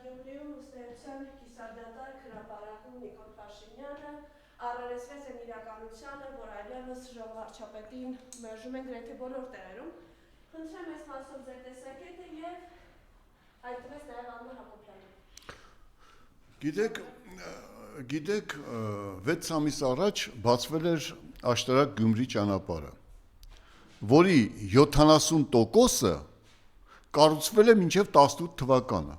Գյումրիում ուսնեության կիսադատար հրապարակում Նիկոլ Փաշինյանը առերեսվեց այն իրականությանը, որ այլևս ժողովարդապետին մերժում են գրեթե բոլոր տեղերում։ Խնդրեմ այս մասով ձեր տեսակետը եւ այդպես նաեւ Աննա Հակոբյանը։ Գիտեք, 6 ամիս առաջ բացվել էր աշտարակ Գյումրի ճանապարհը, որի 70%-ը կառուցվել է մինչև 18 թվականը։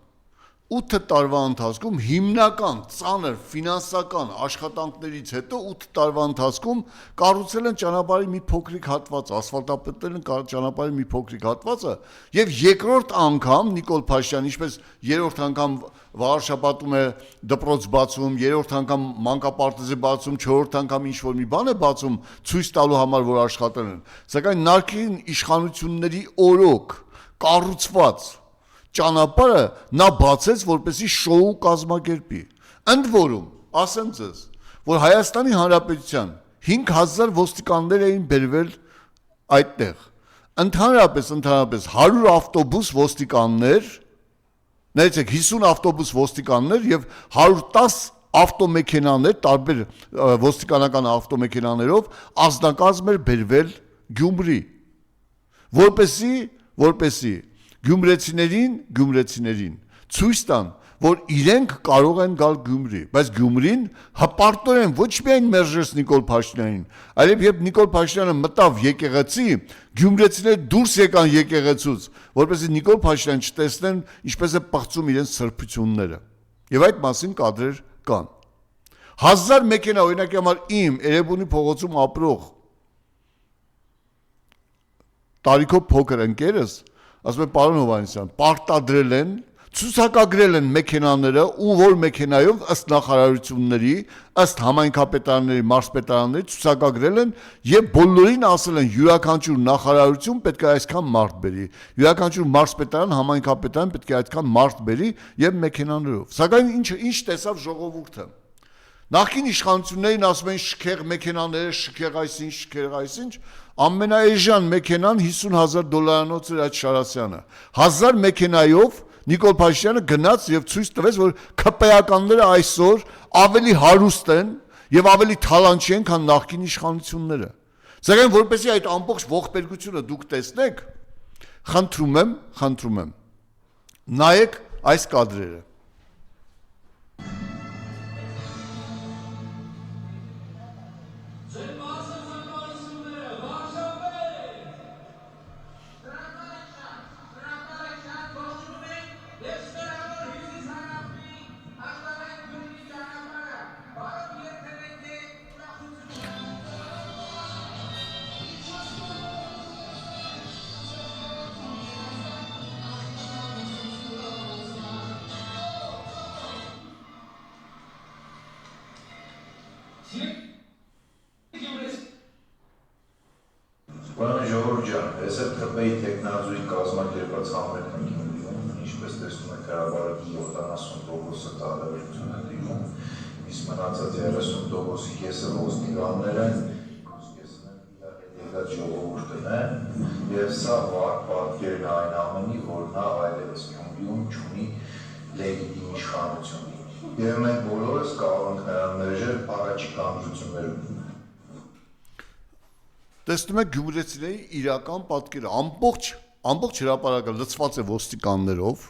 8 տարվա ընթացքում հիմնական ծանր ֆինանսական աշխատանքներից հետո 8 տարվա ընթացքում կառուցել են ճանապարհի մի փոքրիկ հատված, ասֆալտապետել են ճանապարհի մի փոքրիկ հատվածը եւ երկրորդ անգամ Նիկոլ Փաշինյանը, ինչպես երրորդ անգամ Վարշապատում է դպրոց բացում, երրորդ անգամ մանկապարտեզ է բացում, չորրորդ անգամ ինչ որ մի բան է բացում ցույց տալու համար, որ աշխատել են, սակայն նախկին իշխանությունների օրոք կառուցված ճանապարհը նա բացեց, որպեսզի շոու կազմակերպի։ Ընդ որում, ասեմ ձեզ, որ Հայաստանի Հանրապետության 5000 ոստիկաններ էին բերվել այդտեղ։ Ընդհանրապես 100 ավտոբուս ոստիկաններ, նայեցեք 50 ավտոբուս ոստիկաններ եւ 110 ավտոմեքենաներ, տարբեր ոստիկանական ավտոմեքենաներով ազնագազմ էր բերվել Գյումրի, որպեսզի գյումրեցիներին ցույց տան, որ իրենք կարող են գալ Գյումրի, բայց Գյումրին հպարտորեն ոչ միայն մերժեց Նիկոլ Փաշինյանին, այլև երբ Նիկոլ Փաշինյանը մտավ եկեղեցի, գյումրեցիները դուրս եկան եկեղեցուց, որպեսզի Նիկոլ Փաշինյանին չտեսնեն ինչպես է պղծում իրենց սրբությունները։ Եվ այդ մասին կադրեր կան։ 1000 մեքենա, օրինակի համար իմ Էրեբունի փողոցում ապրող տարիքով փոքր ընկերս ասում է պարոն Հովհաննիսյան, պարտադրել են, ցուցակագրել են մեքենաները ու որ մեքենայով ըստ նախարարությունների, ըստ համայնքապետարանների, մարզպետարանների ցուցակագրել են եւ բոլորին ասել են յուրաքանչյուր նախարարություն պետք է այսքան մարդ բերի, յուրաքանչյուր մարզպետարան, համայնքապետարան պետք է այդքան մարդ բերի եւ մեքենաներով։ Սակայն ինչ տեսավ ժողովուրդը։ Նախկին իշխանություններին ասում են շքեղ մեքենաները, շքեղ այսինչ, ամենաէժան մեքենան $50,000 էր այդ Շարասյանը։ 1000 մեքենայով Նիկոլ Փաշինյանը գնաց եւ ցույց տվեց, որ ԿՊ-ականները այսօր ավելի հարուստ են եւ ավելի թալանչի են, քան նախկին իշխանությունները։ Սակայն որպեսզի այդ ամբողջ ողբերգությունը դուք տեսնեք, խնդրում եմ, նայեք այս կադրերը։ Պարոն ժողովուրդ ջան, ես էլ ԿՊ-ի տեխնազույգ կազմակերպած համերգն եմ դիմում, ինչպես տեսնում եք հրապարակի 70%-ը տարբերություն է դիմում, իսկ մնացած 30%-ի կեսը ոստիկաններ են, կեսն են իրար հետ եկած ժողովուրդն են, եւ սա վառ պատկերն այն ամենի, որ նա այլևս Գյումրիում չունի լեգիտիմ իշխանություն։ Եվ մենք բոլորս կարող ենք նրան մերժել առաջիկա ամրություններում։ Տեսնում եք գյումրեցիների իրական պատկերը, ամբողջ հրապարակը լցված է ոստիկաններով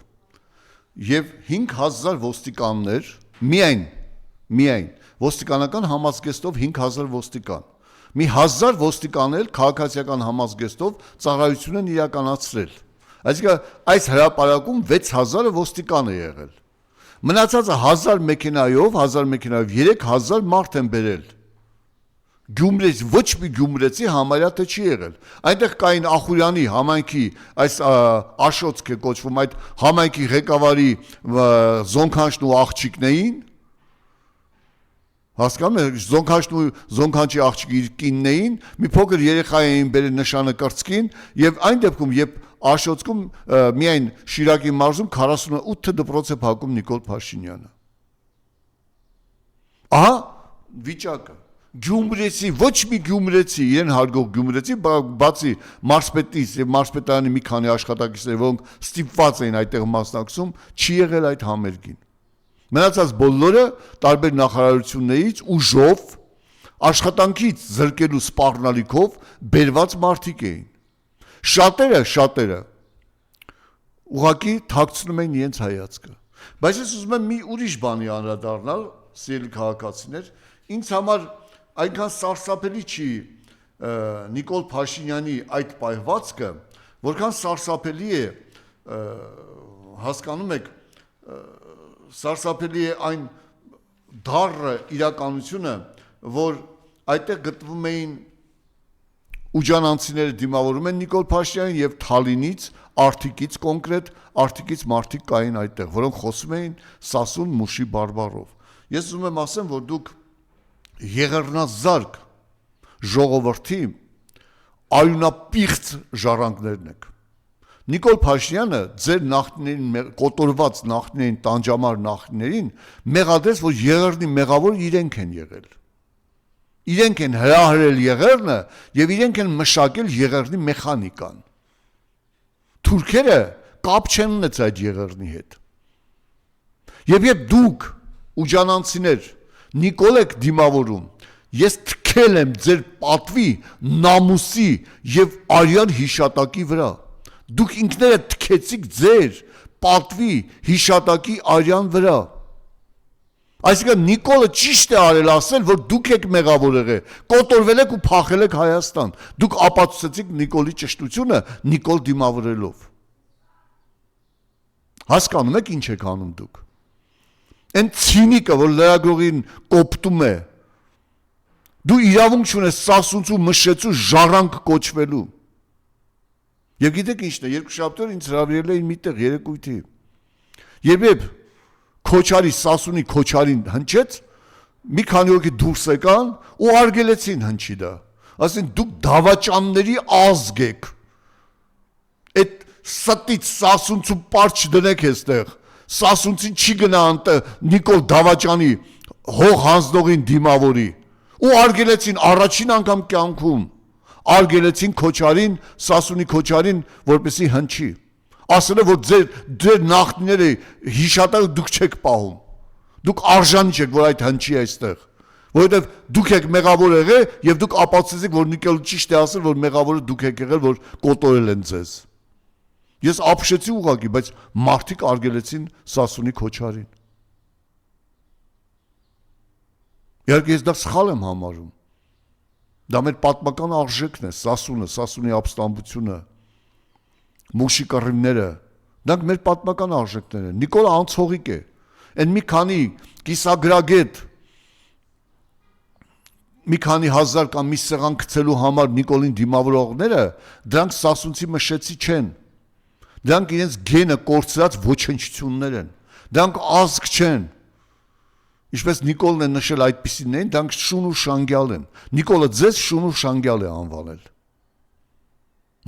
եւ 5000 ոստիկաններ, միայն ոստիկանական համազգեստով 5000 ոստիկան։ Մի 1000 ոստիկաններ քաղաքացիական համազգեստով ծառայություն են իրականացրել։ Այսինքն այս հրապարակում 6000 ոստիկան է եղել։ Մնացածը 1000 մեքենայով 3000 մարդ են բերել։ Գյումրեցի, ոչ մի գյումրեցի համարյա թե չի եղել։ Այնտեղ կային Ախուրյանի համայնքի այս Աշոցք է կոչվում, այդ համայնքի ղեկավարի զոնքանչն ու աղջիկներին, հասկանում եք, զոնքանչի աղջիկի իր կիններին, մի փոքր երեխա էին բերել նշանը կրծքին, եւ այն դեպքում, երբ Աշոցքում միայն Շիրակի մարզում 48 դպրոց է փակում Նիկոլ Փաշինյանը։ Ահա վիճակը։ Գյումրեցի, ոչ մի գյումրեցի, իրեն հարգող գյումրեցի, բացի մարզպետից եւ մարզպետարանի մի քանի աշխատակիցներ, որոնք ստիպված էին այդտեղ մասնակցում, չի եղել այդ համերգին։ Մնացած բոլորը տարբեր նախարարություններից ուժով, աշխատանքից զրկելու սպառնալիքով բերված մարդիկ էին։ Շատերը ուղղակի թաքցնում էին իրենց հայացքը։ Բայց ես ուզում եմ մի ուրիշ բանի անդրադառնալ, սիրելի քաղաքացիներ, ինձ համար այնքան սարսափելի չի Նիկոլ Փաշինյանի այդ պայծվածքը, որքան սարսափելի է, հասկանում եք, սարսափելի է այն դառը իրականությունը, որ այդտեղ գտնվում էին ուջանանցիները դիմավորում են Նիկոլ Փաշինյանին եւ Թալինից, Արթիկից կոնկրետ, Արթիկից մարդիկ կային այդտեղ, որոնք խոսում էին Սասուն Մուշի բարբառով։ Ես ուզում եմ ասեմ, որ դուք եղեռնազարկ ժողովրդի արյունապիղծ ժառանգներն եք։ Նիկոլ Փաշինյանը ձեր նախնիներին կոտորված նախնիներին տանջամար նախնիներին մեղադրեց, որ եղեռնի մեղավոր իրենք են եղել։ Իրենք են հրահրել եղեռնը եւ իրենք են մշակել եղեռնի մեխանիկան։ Թուրքերը կապ չեն ունեցել այդ եղեռնի հետ։ Եվ երբ դուք ուջանանցիներ Նիկոլ եք դիմավորում, ես թքել եմ ձեր պատվի, նամուսի եւ արյան հիշատակի վրա։ Դուք ինքներդ թքեցիք ձեր պատվի, հիշատակի արյան վրա։ Այսինքն Նիկոլը ճիշտ է արել ասել, որ դուք եք մեղավոր եղել, կոտորվել եք ու փախել եք Հայաստան։ Դուք ապացուցեցիք Նիկոլի ճշտությունը Նիկոլ դիմավորելով։ Հասկանում եք ինչ եք անում դուք։ Այն ցինիկը, որ լրագրողին կոպտում է, դու իրավունք չունես Սասունցու մշեցու ժառանգ կոչվելու։ Եվ գիտեք ինչն է, երկուշաբթի օր ինձ հրավիրել էին միտեղ երեկույթի։ Երբ Քոչարի Սասունի Քոչարին հնչեց, մի քանի օքի դուրս եկան ու արգելեցին հնչի դա։ Ասեն դուք դավաճանների ազգ եք։ Այդ ստից Սասունցու պարչ դնեք էստեղ։ Սասունցին չի գնա անտեղ Նիկոլ Դավաճանի հող հանձնողին դիմավորի։ Ու արգելեցին առաջին անգամ կյանքում արգելեցին Քոչարին, Սասունի Քոչարին, որպեսի հնչի։ Ասել է, որ ձեր նախնիները հիշատակը դուք չեք պահում։ Դուք արժանի չեք, որ այդ հնչի այստեղ։ Որովհետև դուք եք մեղավոր եղել եւ դուք ապացուցեցիք, որ Նիկոլը ճիշտ է ասել, որ մեղավորը դուք եք եղել, որ կոտորել են ձեզ։ Ես ապշեցի ուղղակի, բայց մարդիկ արգելեցին Սասունի Քոչարին։ Իհարկե ես դա սխալ եմ համարում։ Դա մեր պատմական արժեքն է, Սասունը, Սասունի ապստամբությունը, Մուշի կռիվները, դրանք մեր պատմական արժեքներ են։ Նիկոլը անցողիկ է։ Այն մի քանի կիսագրագետ, մի քանի հազար կամ մի սեղան գցելու համար Նիկոլին դիմավորողները, դրանք Սասունցի մշեցի չեն։ Դրանք իրենց գենը կորցրած ոչնչություններ են։ Դրանք ազգ չեն։ Ինչպես Նիկոլն է նշել այդպիսիներին, դրանք շուն ու շանգյալ են։ Նիկոլը ձեզ շուն ու շանգյալ է անվանել։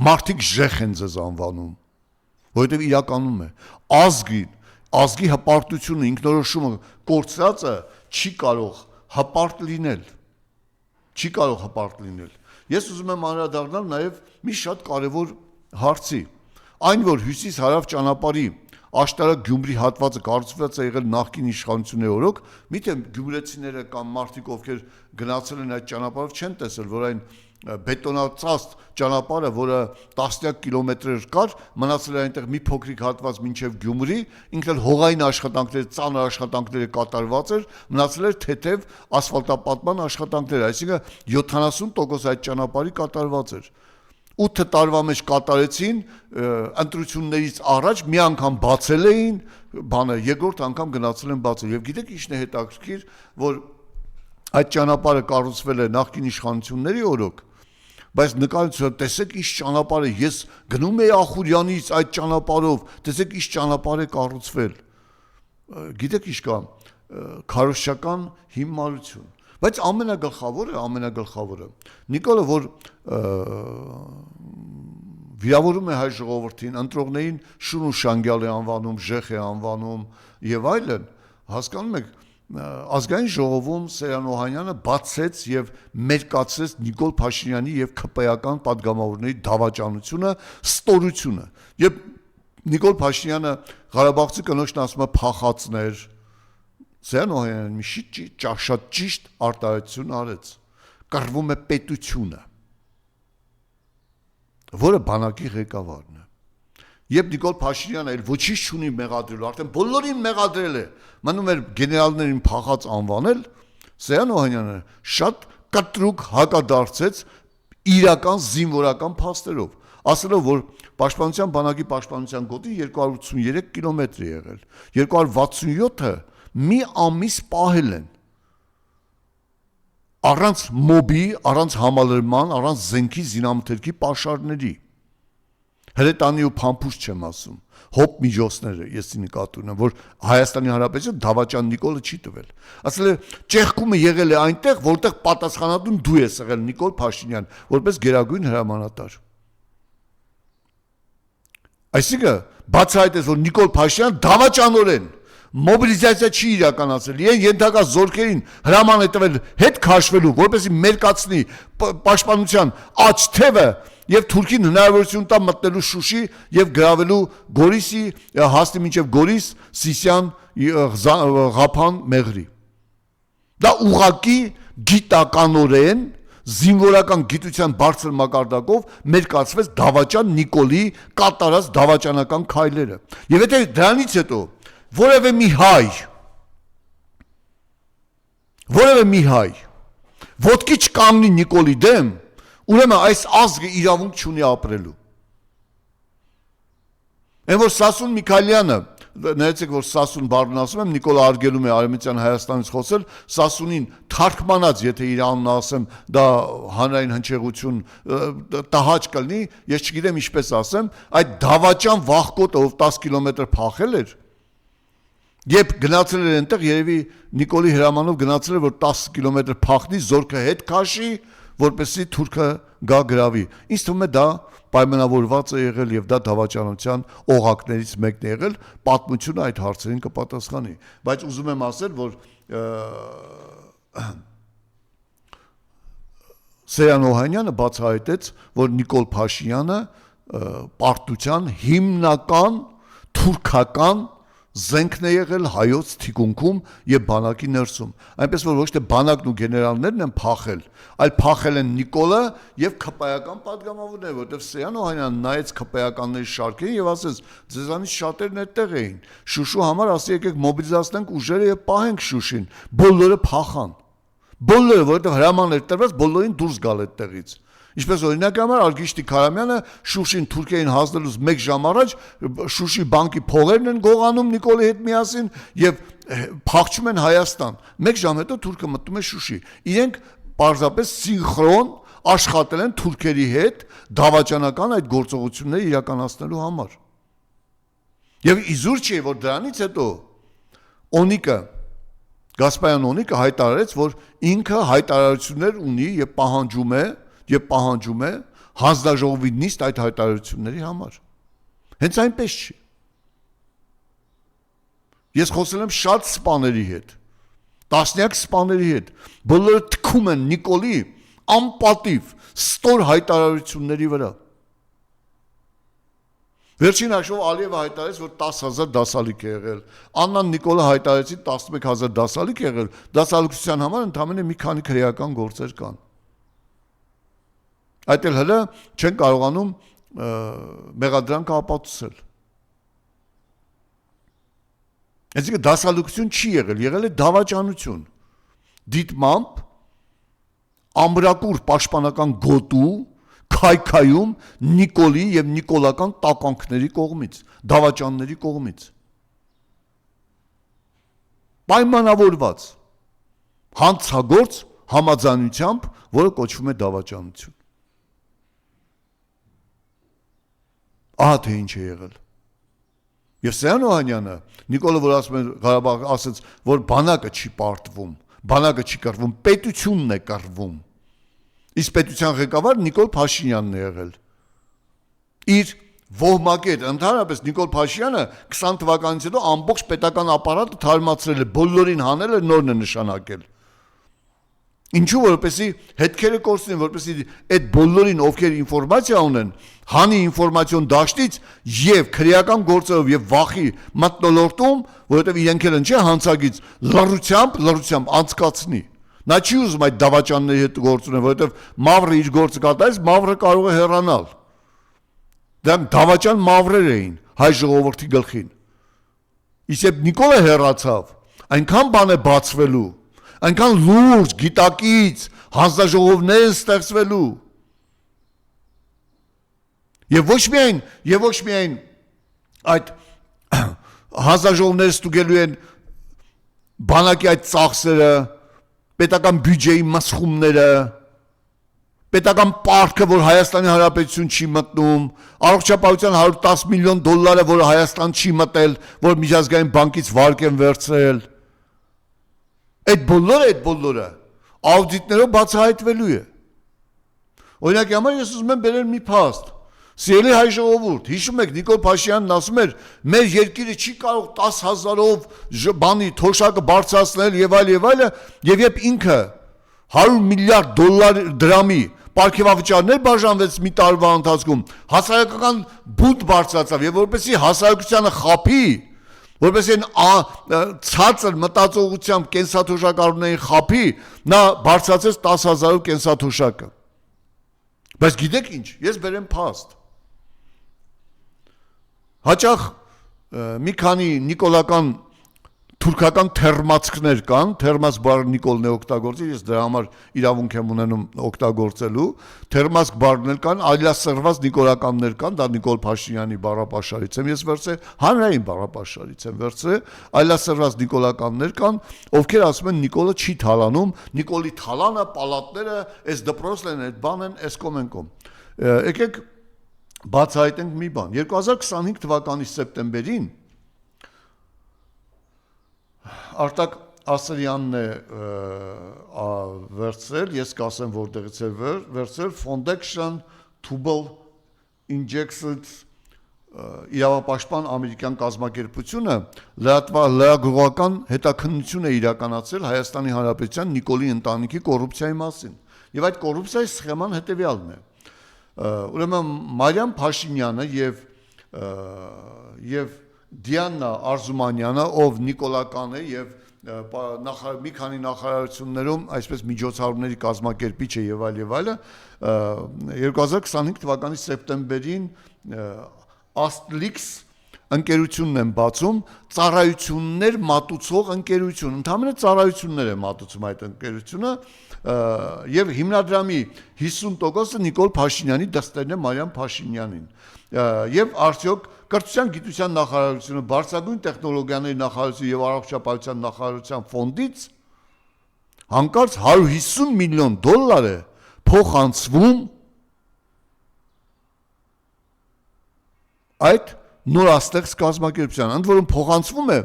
Մարդիկ ժեխ են ձեզ անվանում, որովհետև իրականում է ազգի հպարտությունը, ինքնորոշումը կորցրածը չի կարող հպարտ լինել։ Չի կարող հպարտ լինել։ Ես ուզում եմ անդրադառնալ նաև մի շատ կարևոր հարցի։ Այն որ հյուսիս-հարավ ճանապարհի աշտարակ Գյումրի հատվածը կառուցված է եղել նախկին իշխանությունների օրոք, միթե գյումրեցիները կամ մարդիկ, ովքեր գնացել են այդ ճանապարհով, չեն տեսել, որ այն բետոնացած ճանապարհը, որը տասնյակ կիլոմետրեր կար, մնացել է այնտեղ մի փոքրիկ հատված մինչև Գյումրի, ինքն էլ հողային աշխատանքներ, ծանր աշխատանքները կատարված էր, մնացել էր թեթև ասֆալտապատման աշխատանքներ, այսինքն 70% այդ ճանապարհի կատարված էր։ 8 տարվա մեջ կատարեցին, ընտրություններից առաջ մի անգամ բացել էին, երկրորդ անգամ գնացել են բացել։ Եվ գիտեք ինչն է հետաքրքիր, որ այդ ճանապարհը կառուցվել է նախկին իշխանությունների օրոք, բայց նկարությունը տեսեք ինչ ճանապարհ է, ես գնում եի Ախուրյանից այդ ճանապարհով, տեսեք ինչ ճանապարհ է կառուցվել։ Գիտեք ինչ կա, քարոզչական հիմարություն։ Բայց ամենագլխավորը Նիկոլը, որ վիրավորում է հայ ժողովրդին, ընտրողներին շուն ու շանգյալ է անվանում, ժեխ է անվանում եւ այլն, հասկանում եք, ազգային ժողովում Սերյան Օհանյանը բացեց եւ մերկացրեց Նիկոլ Փաշինյանի եւ ԿՊ-ական падգամավորների դավաճանությունը, ստորությունը։ Երբ Նիկոլ Փաշինյանը Ղարաբաղցի կնոջն ասում է փախածներ, Սերյան Օհանյանը մի շատ ճիշտ արտահայտություն արեց։ Կռվում է պետությունը, որը բանակի ղեկավարն է։ Երբ Նիկոլ Փաշինյանը այլ ոչինչ չունի մեղադրելու, արդեն բոլորին մեղադրել է, մնում էր գեներալներին փախած անվանել, Սերյան Օհանյանը շատ կտրուկ հակադարձեց իրական զինվորական փաստերով, ասելով, որ Պաշտպանության բանակի պաշտպանության գոտի 283 կիլոմետր է եղել, 267-ը մի ամիս պահել են, առանց մոբի, առանց համալրման, առանց զենքի զինամթերքի պաշարների։ Հրետանի ու փամփուշտ չեմ ասում, հոպ միջոցները ես նկատի ունեմ, որ Հայաստանի Հանրապետությունը դավաճան Նիկոլը չի տվել։ Ասել է ճեղքումը եղել է այնտեղ, որտեղ պատասխանատուն դու ես եղել Նիկոլ Փաշինյան, որպես գերագույն հրամանատար։ Այսինքն բացահայտեց, որ Նիկոլ Փաշինյանը դավաճանորեն մոբիլիզացիա չի իրականացել, իրեն ենթակա զորքերին հրաման է տվել հետ քաշվելու, որպեսզի մերկացնի պաշտպանության աջ թևը եւ Թուրքին հնարավորություն տա մտնելու Շուշի եւ գրավելու Գորիսի հասնի մինչեւ Գորիս, Սիսիան, Ղափան, Մեղրի։ Դա ուղակի գիտականորեն զինվորական գիտության բարձր մակարդակով մերկացվեց դավաճան Նիկոլի կատարած դավաճանական քայլերը։ Եվ եթե դրանից հետո որևէ մի հայ ոտքի չկանգնի Նիկոլի դեմ, ուրեմն այս ազգը իրավունք չունի ապրելու։ Այն որ Սասուն Միքայելյանը, ներեցեք որ Սասուն բառն ասում եմ, Նիկոլը արգելում է Արևմտյան Հայաստանից խոսել, Սասունին թարգմանած, եթե իր անունը ասեմ, դա հանրային հնչեղություն տհաճ կլինի, ես չգիտեմ ինչպես ասեմ, այդ դավաճան վախկոտը, ով 10 կիլոմետր փախել էր, երբ գնացել էր այնտեղ, երևի Նիկոլի հրամանով գնացել էր, որ 10 կիլոմետր փախնի, զորքը հետ քաշի, որպեսզի թուրքը գա գրավի։ Ինձ թվում է դա պայմանավորված է եղել եւ դա դավաճանության օղակներից մեկն է եղել, պատմությունը այդ հարցերին կպատասխանի։ Բայց ուզում եմ ասել, որ Սերյան Օհանյանը բացահայտեց, որ Նիկոլ Փաշինյանը պարտության հիմնական թուրքական զենքն է եղել հայոց թիկունքում եւ բանակի ներսում, այնպես որ ոչ թե բանակն ու գեներալներն են փախել, այլ փախել են Նիկոլը եւ ԿՊ-ական падգամավորները, որտեղ Սերյան Օհանյանը նայեց ԿՊ-ականների շարքին եւ ասեց, ձեզանից շատերն այդտեղ էին, Շուշու համար ասի եկեք մոբիլիզացնենք ուժերը եւ պահենք Շուշին, բոլորը փախան, բոլորը, որտեղ հրաման էր տրված, բոլորին դուրս գալ այդտեղից։ Ինչպես օրինակ համար Արգիշտի Քարամյանը Շուշին Թուրքիային հանձնելուց 1 ժամ առաջ Շուշի բանկի փողերն են գողանում Նիկոլի հետ միասին եւ փախչում են Հայաստան։ 1 ժամ հետո թուրքը մտնում է Շուշի։ Իրենք պարզապես սինխրոն աշխատել են թուրքերի հետ դավաճանական այդ գործողությունները իրականացնելու համար։ Եվ իզուր չի, որ դրանից հետո Օնիկը Գասպարյան Օնիկը հայտարարեց, որ ինքը հայտարարություններ ունի եւ պահանջում է հանձնաժողովի նիստ այդ հայտարարությունների համար։ Հենց այնպես չի։ Ես խոսել եմ շատ սպաների հետ, տասնյակ սպաների հետ, բոլորը թքում են Նիկոլի անպատիվ ստոր հայտարարությունների վրա։ Վերջին հաշվով Ալիևը հայտարարեց, որ 10,000 դասալիկ է եղել, Աննան Նիկոլը հայտարարեցի 11,000 դասալիկ է եղել, դասալիկության համար ընդամենը մի քանի քրեական գործեր կան։ Այդ էլ հələ չեն կարողանում մեղադրանքը ապացուցել։ Այսինքն դասալուկություն չի եղել, եղել է դավաճանություն։ Դիտմամբ ամրակուր պաշտպանական գոտու քայքայում Նիկոլի եւ նիկոլական տականքների կողմից, դավաճանների կողմից։ Պայմանավորված հանցագործ համաձայնությամբ, որը կոչվում է դավաճանություն։ Ահա թե ինչ է եղել։ Եվ Սերյան Օհանյանը, Նիկոլը, որ ասում է Ղարաբաղ, ասեց, որ բանակը չի պարտվում, բանակը չի կռվում, պետությունն է կռվում։ Իսկ պետության ղեկավար Նիկոլ Փաշինյանն է եղել։ Իր Ոհմակետ, ընդհանրապես Նիկոլ Փաշինյանը 20 թվականից հետո ամբողջ պետական ապարատը թարմացրել է, բոլորին հանել է, նորն է նշանակել։ Ինչու որպեսի հետքերը կորցնեն, որպեսի այդ բոլորին ովքեր ինֆորմացիա ունեն, հանի ինֆորմացիոն դաշտից եւ քրեական գործերով եւ վախի մտնոլորտում, որովհետեւ իրենք էլ ինչ է հանցագից լռությամբ անցկացնի։ Նա չի ուզում այդ դավաճանների հետ գործ ունենալ, որովհետեւ մավրը իր գործը կատարեց, մավրը կարող է հեռանալ։ Դրանք դավաճան մավրեր էին հայ ժողովրդի գլխին։ Իսկ Նիկոլը հեռացավ, այնքան բան է բացվելու, այնքան լուրջ, գիտակից, հանձնաժողովներ են ստեղծվելու։ Եվ ոչ միայն այդ հանձնաժողովները ստուգելու են բանակի այդ ծախսերը, պետական բյուջեի մասխումները, պետական պարտքը, որ Հայաստանի Հանրապետություն չի մտնում, առողջապահության 110 միլիոն դոլարը, որը Հայաստան չի մտել, որ միջազգային բանկից վարկ են վերցրել։ Այդ բոլորը աուդիտներով բացահայտվելու է։ Օրինակի համար ես ուզում եմ բերել մի փաստ։ Սիրելի հայ ժողովուրդ, հիշում եք Նիկոլ Փաշինյանն ասում էր, մեր երկիրը չի կարող 10,000-ով բանի թոշակը բարձրացնել եւ այլը, եւ երբ ինքը 100 միլիարդ դրամի պարգևավճարներ բաժանվեց մի տարվա ընթացքում, հասարակական բունտ բարձրացավ եւ որպեսզի հասարակությանը խափի, որպեսզի ցածր մտածողությամբ կենսաթոշակառուներին խափի, նա բարձրացեց 10,000-ով կենսաթոշակը։ Բայց գիտեք ինչ, ես բերեմ փաստ։ Հաճախ մի քանի նիկոլական թուրքական թերմացքներ կան, թերմաց բառը Նիկոլն է օգտագործել, ես դրա համար իրավունք եմ ունենում օգտագործելու, թերմացք բառներ կան, այլասերված նիկոլականներ կան, դա Նիկոլ Փաշինյանի բառապաշարից եմ ես վերցրել, հանրային բառապաշարից եմ վերցրել, այլասերված նիկոլականներ կան, ովքեր ասում են Նիկոլը չի թալանում, Նիկոլի թալանը, պալատները, այս դպրոցն են, այդ բան են, այս կոմենկոմ։ Եկեք բացահայտենք մի բան, 2025 թվականի սեպտեմբերին Արտակ Ասրյանն է վերցրել, ես կասեմ որտեղից է վերցրել Foundation Tubal Injected իրավապաշտպան ամերիկյան կազմակերպությունը լրագրողական հետաքննություն է իրականացրել Հայաստանի Հանրապետության Նիկոլի ընտանիքի կոռուպցիայի մասին։ Եվ այդ կոռուպցիայի սխեման հետևյալն է։ Ուրեմն Մարիամ Փաշինյանը եւ Դիանա Արզումանյանը, ով նիկոլական է եւ մի քանի նախարարություններում այսպես միջոցառումների կազմակերպիչ է եւ այլը, 2025 թվականի սեպտեմբերին Astlix ընկերությունն են բացում, ծառայություններ մատուցող ընկերություն, ընդհանրապես ծառայություններ է մատուցում այդ ընկերությունը եւ հիմնադրամի 50%-ը Նիկոլ Փաշինյանի դստերն է Մարիամ Փաշինյանին։ Եվ արդյոք Կրթության գիտության նախարարությունը, բարձրագույն տեխնոլոգիաների նախարարությունը եւ առողջապահության նախարարության ֆոնդից հանկարծ 150 միլիոն դոլար է փոխանցվում այդ նորաստեղծ կազմակերպության, ընդ որում փոխանցվում է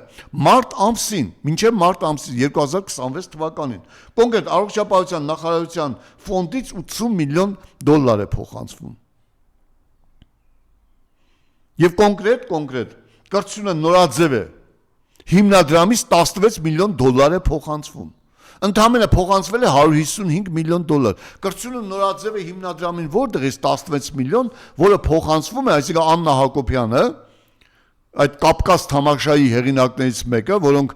մարտ ամսին, մինչև մարտ ամսին 2026 թվականին։ Կոնկրետ առողջապահության նախարարության ֆոնդից 80 միլիոն դոլար է փոխանցվում։ Եվ կոնկրետ կրթությունը նորաձև է, հիմնադրամից 16 միլիոն դոլար է փոխանցվում։ Ընդամենը փոխանցվել է 155 միլիոն դոլար։ Կրթությունը նորաձև է հիմնադրամին որտեղից 16 միլիոն, որը փոխանցվում է, այսինքն Աննա Հակոբյանը, այդ Կապկաս թամաշայի հեղինակներից մեկը, որոնք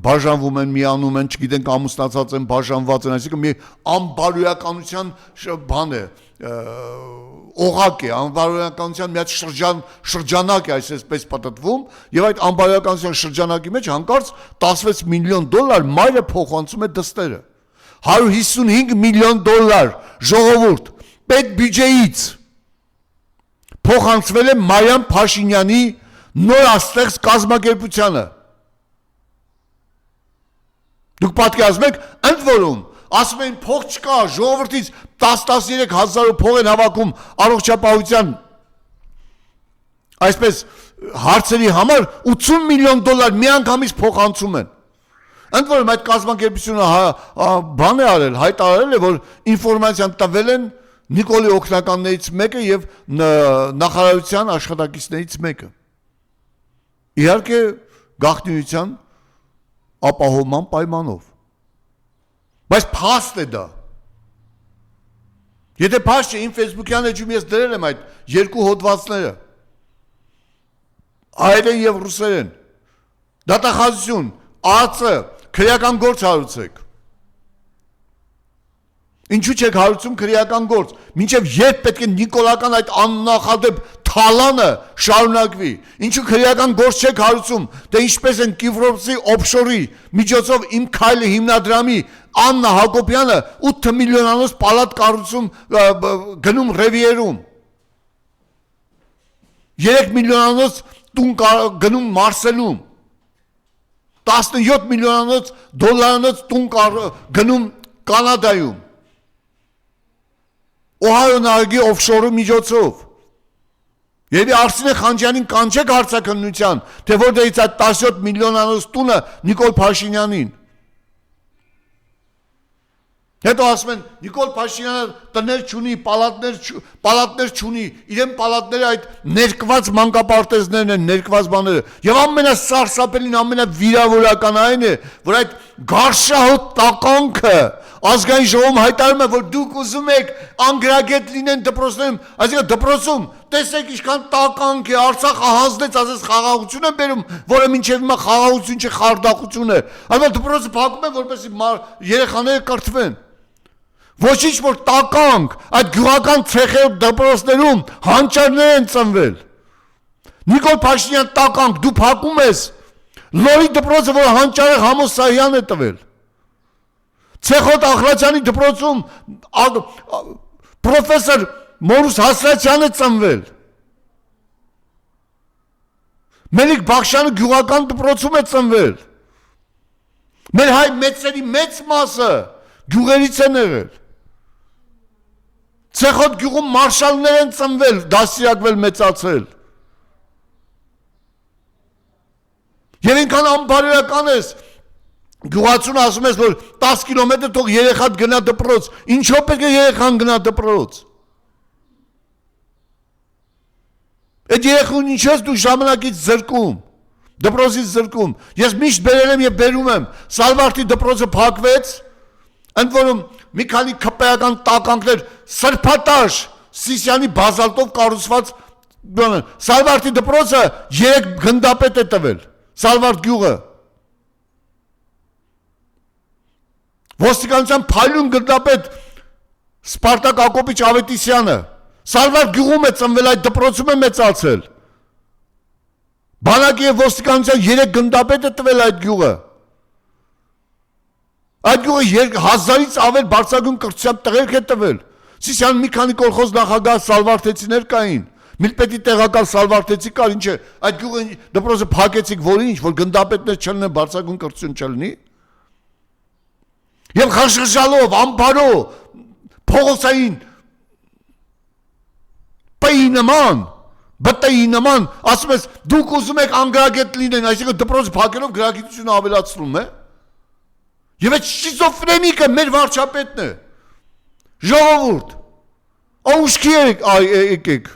բաժանվում են, միանում են, չգիտենք ամուսնացած են, բաժանված են, այսինքն մի անբարոյականության բան է, օղակ է, անբարոյականության մի հատ շրջանակ է այսպես պատտվում, եւ այդ անբարոյականության շրջանակի մեջ հանկարծ 16 միլիոն դոլար մայրը փոխանցում է դստերը։ 155 միլիոն դոլար ժողովուրդ պետ բյուջեից փոխանցվել է Մարիամ Փաշինյանի նորաստեղծ կազմակերպությանը։ Դուք պատկերացնում եք, ընդ որում ասում են փող չկա, ժողովրդից 10-13 հազարով փող են հավաքում առողջապահության այսպես հարցերի համար 80 միլիոն դոլար միանգամից փոխանցում են։ Ընդ որում այդ կազմակերպությունը բան է արել, հայտարարել է, որ ինֆորմացիան տվել են Նիկոլի օգնականներից մեկը եւ նախարարության աշխատակիցներից մեկը։ Իհարկե գաղտնիության ապահովման պայմանով։ Բայց փաստ է դա։ Եթե փաստ չէ, իմ Facebook-յան էջում ես դրել եմ այդ երկու հոդվածները։ Հայերեն եւ ռուսերեն։ Դատախազություն, ԱԱՑ, քրեական գործ հարուցեք։ Ինչու՞ չեք հարուցում քրեական գործ, մինչև երբ պետք է նիկոլական այդ աննախադեպ թալանը շարունակվի։ Ինչու քրեական գործ չեք հարուցում, թե ինչպես են Կիվրովցի օփշորի միջոցով Իմ քայլը հիմնադրամի Աննա Հակոբյանը 8 միլիոնանոց պալատ կառուցում գնում Ռևիերում։ 3 միլիոնանոց տուն գնում Մարսելում։ 17 միլիոնանոց դոլարանոց տուն գնում Կանադայում։ Օհայո նահանգի օֆշորի միջոցով։ Եվ Արսինե Խանջյանին կանչեք հարցաքննության, թե որտեղից այդ 17 միլիոնանոց տունը Նիկոլ Փաշինյանին։ Հետո ասում են Նիկոլ Փաշինյանը տներ չունի, պալատներ չունի, իրեն պալատները այդ ներկված մանկապարտեզներն են, ներկված բաները։ Եվ ամենասարսափելին, ամենավիրավորականը այն է, որ այդ գարշահոտ տականքը ազգային ժողովում հայտարարում է, որ դուք ուզում եք անգրագետ լինեն դպրոցներում, այսինքն դպրոցում տեսեք ինչքան տականք է, Արցախը հանձնեց, ասես խաղաղություն են բերում, որը մինչև հիմա խաղաղություն չէ, խարդախություն է։ Այլ դպրոցը փակում են, որպեսզի երեխաները կրթվեն։ Ոչինչ որ տականք, այդ գյուղական ցեխեր դպրոցներում հանճարներ են ծնվել։ Նիկոլ Փաշինյան տականք, դու փակում ես Լորի դպրոցը, որ հանճարը Համոսարյան է տվել։ Ցեխոտ Ախրատյանի դպրոցում պրոֆեսոր Մորուս Հասրատյանը ծնվել։ Մելիք Բախշյանը գյուղական դպրոցում է ծնվել։ Մեր հայ մեծերի մեծ մասը գյուղերից են եղել։ Ցեխոտ գյուղում մարշալներ են ծնվել, դաստիարակվել, մեծացել։ Եվ ինքան անբարերական ես, գյուղացուն ասում ես, որ 10 կիլոմետր թող երեխատ գնա դպրոց, ինչով պետք է երեխան գնա դպրոց։ Այդ երեխուն ինչ ես դու ժամանակից զրկում, դպրոցից զրկում։ Ես միշտ բերել եմ և բերում եմ, Սալվարդի դպրոցը փակվեց, ընդ որում մի քանի քպեական տականքներ սրբատաշ Սիսյանի բազալտով կառուցված Սալվարդի դպրոցը 3 գնդապետ է տվել, Սալվարդ գյուղը։ Ոստիկանության փայլուն գնդապետ Սպարտակ Ակոպիչ Ավետիսյանը Սալվարդ գյուղում է ծնվել, այդ դպրոցում է մեծացել։ Բանակի և ոստիկանության 3 գնդապետ է տվել այդ գյուղը։ Այդ գյուղը 1000-ից ավել բարձրագույն կրթությամբ տղերք է տվել։ Սիսյանը մի քանի կոլխոզ նախագահ սալվարդեցիներ կային։ Միլպետի տեղակալ սալվարդեցի կար, ինչ է, այդ գյուղը դպրոցը փակեցիք, որ ինչ, որ գնդապետներ չլինեն, բարձրագույն կրթություն չլինի։ Եվ խշխշալով, ամբարով, փողոցային պայի նման, բտայի նման, ասում ես, դուք ուզում եք անգրագետ լինեն, այսինքն դպրոցը փակելով գրագիտությունը ավելացնում է։ Եվ այդ շիզոֆրենիկը մեր վարչապետն է։ Ժողովուրդ, ուշքի եկեք։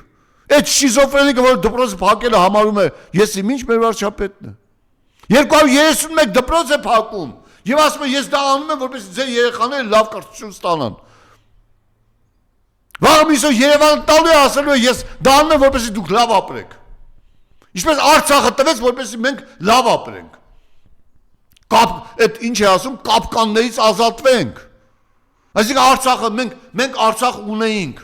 Այդ շիզոֆրենիկը, որ դպրոցը փակելը համարում է, ես իմ ինչ մեր վարչապետն է։ 231 դպրոց է փակում։ Եվ ասում է, ես դա անում եմ, որպես ձեր երեխաները լավ կրթություն ստանան։ Վաղը միսով Երևանը տալու է, ասելու է, ես դա անում եմ, որպեսզի դուք լավ ապրեք։ Ինչպես Արցախը տվեց, որպեսզի մենք լավ ապրենք։ Այդ ինչ է ասում, կապկաններից ազատվենք։ Այսինքն Արցախը մենք Արցախ ունեինք,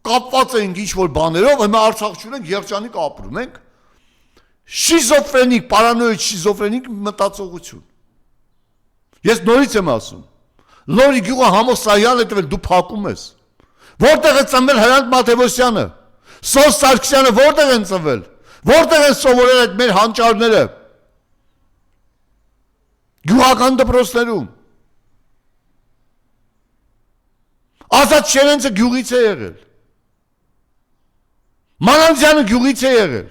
կապված էինք ինչ-որ բաներով, հիմա Արցախ չունենք, երջանիկ ապրում ենք։ Շիզոֆրենիկ, պարանոիդ շիզոֆրենիկ մտածողություն։ Ես նորից եմ ասում, Լորի գյուղը Համոսարյան է տվել, դու փակում ես։ Որտեղ է ծնվել Հրանտ Մաթևոսյանը, Սոս Սարգսյանը որտեղ են ծնվել, որտեղ են սովորել այդ մեր հանճարները։ Գյուղական դպրոցներում։ Ազատ Շերենցը գյուղից է եղել։ Մանանձյանը գյուղից է եղել։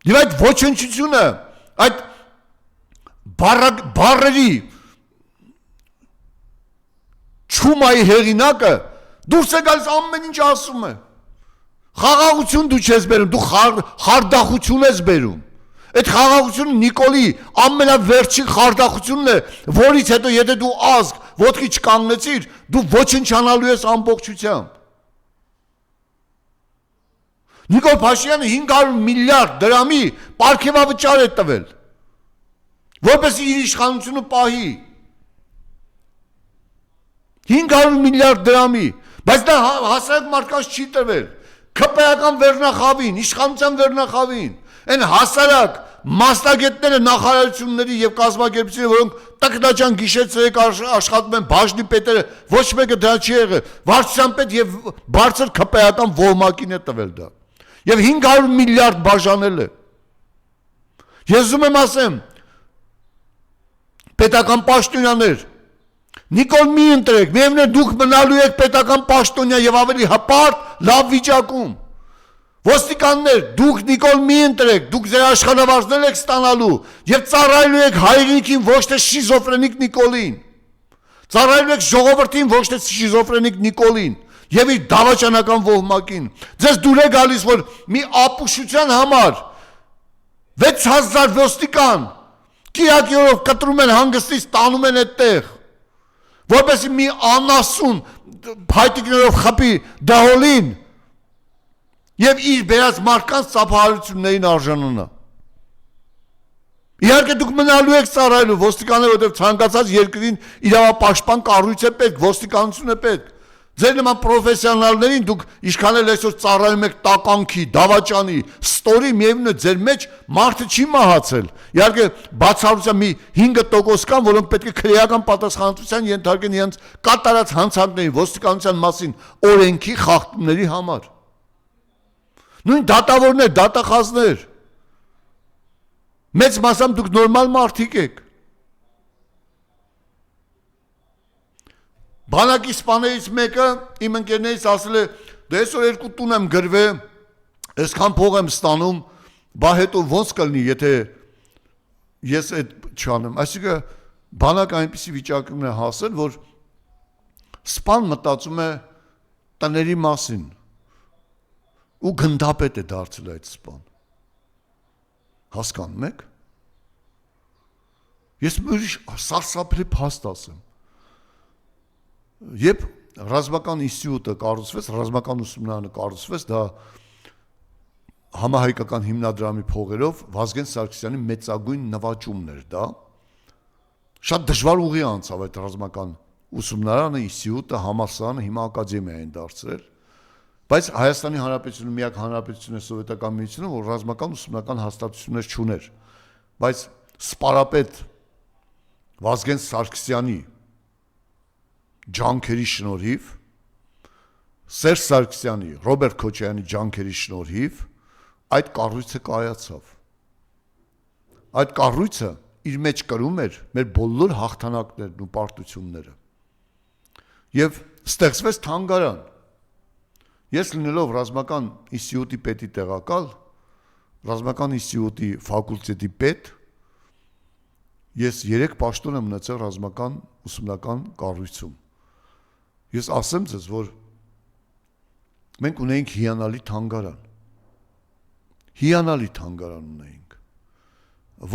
Եվ այդ ոչնչությունը, այդ բառերի չումայի հեղինակը դուրս է գալիս ամեն ինչ ասում է։ Խաղաղություն դու չես բերում, դու խարդախություն ես բերում։ Այդ խաղաղությունը Նիկոլի ամենավերջին խարդախությունն է, որից հետո եթե դու ազգ ոտքի չկանգնեցիր, դու ոչնչանալու ես ամբողջությամբ։ Նիկոլ Փաշինյանը 500 միլիարդ դրամի պարգևավճար է տվել, որպեսզի իր իշխանությունը պահի։ 500 միլիարդ դրամի, բայց դա հասարակ մարդկանց չի տրվել։ ՔՊ-ական վերնախավին, իշխանության վերնախավին, այն հասարակ մասնագետները նախարարությունների եւ կազմակերպությունների, որոնք տկնաճան գիշեր-ցերեկ աշխատում են, բաժնի պետերը, ոչ մեկը դա չի եղել։ Վարչության պետ եւ բարձր ՔՊ-ական ոհմակին է տվել դա։ Եվ 500 միլիարդ բաժանել է։ Ես ուզում եմ ասեմ, պետական պաշտոնյաներ, Նիկոլ մի ընտրեք, միևնույն է դուք մնալու եք պետական պաշտոնյա եւ ավելի հպարտ, լավ վիճակում։ Ոստիկաններ, դուք Նիկոլ մի ընտրեք, դուք ձեր աշխատավարձներ եք ստանալու եւ ծառայելու եք հայրենիքին, ոչ թե շիզոֆրենիկ Նիկոլին։ Ծառայելու եք ժողովրդին, ոչ թե շիզոֆրենիկ Նիկոլին եւ իր դավաճանական ոհմակին։ Ձեզ դուր է գալիս, որ մի ապուշության համար 6000 ոստիկան կիրակի օրով կտրում են հանգստից, տանում են այդտեղ, որպեսզի մի անասուն փայտիկներով խփի դահոլին եւ իր բերած մարդկանց ծափահարություններին արժանանա։ Իհարկե դուք մնալու եք ծառայելու ոստիկանները, որտեղ ցանկացած երկրին իրավապաշտպան կառույց է պետք, ոստիկանություն է պետք։ Ձեր նման պրոֆեսիոնալներին դուք ինչքան էլ այսօր ծառայում եք տականքի, դավաճանի, ստորի, միևնույն է ձեր մեջ մարդը չի մահացել։ Իհարկե բացառության մի 5% կան, որոնք պետք է քրեական պատասխանատվության ենթարկեն իրենց կատարած հանցանքների, ոստիկանության մասին օրենքի խախտումների համար։ Նույն դատավորներ, դատախազներ։ Մեծ մասամբ դուք նորմալ մարդիկ եք։ Բանակի սպաներից մեկը իմ ընկերներից ասել է, դե այսօր 2 տուն եմ գրվել, այսքան փող եմ ստանում, բա հետո ոնց կլինի, եթե ես այդ չանեմ։ Այսինքն բանակը այնպիսի վիճակում է հասել, որ սպան մտածում է տների մասին ու գնդապետ է դարձել այդ սպան։ Հասկանում եք։ Ես ուրիշ սարսափելի փաստ ասեմ։ Երբ ռազմական ինստիտուտը կառուցվեց, ռազմական ուսումնարանը կառուցվեց, դա համահայկական հիմնադրամի փողերով Վազգեն Սարգսյանի մեծագույն նվաճումն էր դա։ Շատ դժվար ուղի անցավ այդ ռազմական ուսումնարանը, ինստիտուտը, համալսարանը, հիմա ակադեմիա են դարձրել։ Բայց Հայաստանի Հանրապետությունը միակ հանրապետությունն է սովետական միությունում, որ ռազմական ուսումնական հաստատություններ չուներ։ Բայց սպարապետ Վազգեն Սարգսյանի ջանքերի շնորհիվ, Սերժ Սարգսյանի, Ռոբերտ Քոչարյանի ջանքերի շնորհիվ այդ կառույցը կայացավ։ Այդ կառույցը իր մեջ կրում էր մեր բոլոր հաղթանակներն ու պարտությունները։ Եվ ստեղծվեց թանգարան։ Ես լինելով ռազմական ինստիտուտի պետի տեղակալ, ռազմական ինստիտուտի ֆակուլտետի պետ, ես 3 պաշտոն եմ ունեցել ռազմական ուսումնական կառույցում։ Ես ասեմ ձեզ, որ մենք ունեինք հիանալի թանգարան ունեինք,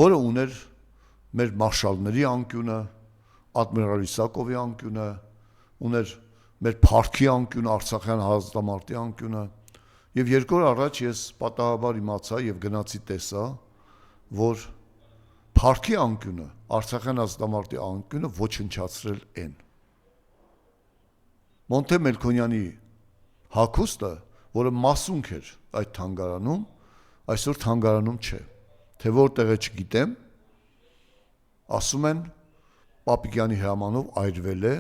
որը ուներ մեր մարշալների անկյունը, ադմիրալ Իսակովի անկյունը, ուներ մեր փառքի անկյունը, Արցախյան հազատամարտի անկյունը, եւ 2 օր առաջ ես պատահաբար իմացա եւ գնացի տեսա, որ փառքի անկյունը, Արցախյան հազատամարտի անկյունը ոչնչացրել են։ Մոնթե Մելքոնյանի հագուստը, որը մասունք էր այդ թանգարանում, այսօր թանգարանում չէ։ Թե որտեղ է չգիտեմ, ասում են Պապիկյանի հրամանով այրվել է,